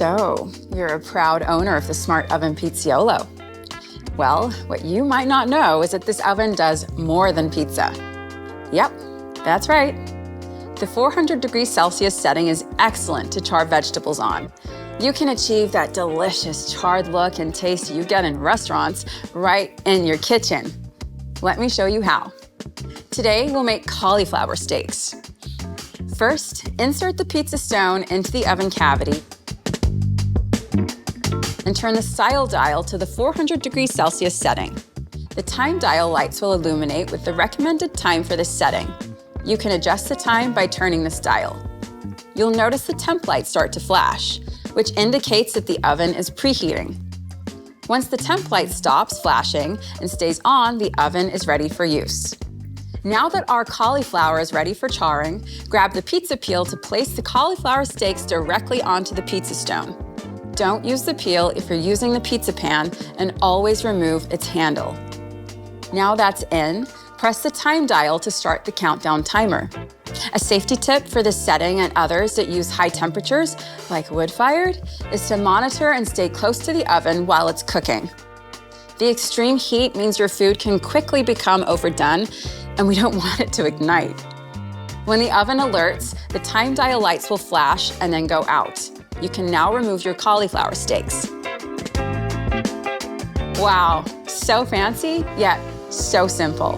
So, you're a proud owner of the Smart Oven Pizzaiolo. Well, what you might not know is that this oven does more than pizza. Yep, that's right. The 400 degrees Celsius setting is excellent to char vegetables on. You can achieve that delicious charred look and taste you get in restaurants right in your kitchen. Let me show you how. Today, we'll make cauliflower steaks. First, insert the pizza stone into the oven cavity and turn the style dial to the 400 degrees Celsius setting. The time dial lights will illuminate with the recommended time for this setting. You can adjust the time by turning this dial. You'll notice the temp light start to flash, which indicates that the oven is preheating. Once the temp light stops flashing and stays on, the oven is ready for use. Now that our cauliflower is ready for charring, grab the pizza peel to place the cauliflower steaks directly onto the pizza stone. Don't use the peel if you're using the pizza pan, and always remove its handle. Now that's in, press the time dial to start the countdown timer. A safety tip for this setting and others that use high temperatures, like wood-fired, is to monitor and stay close to the oven while it's cooking. The extreme heat means your food can quickly become overdone, and we don't want it to ignite. When the oven alerts, the time dial lights will flash and then go out. You can now remove your cauliflower steaks. Wow, so fancy, yet so simple.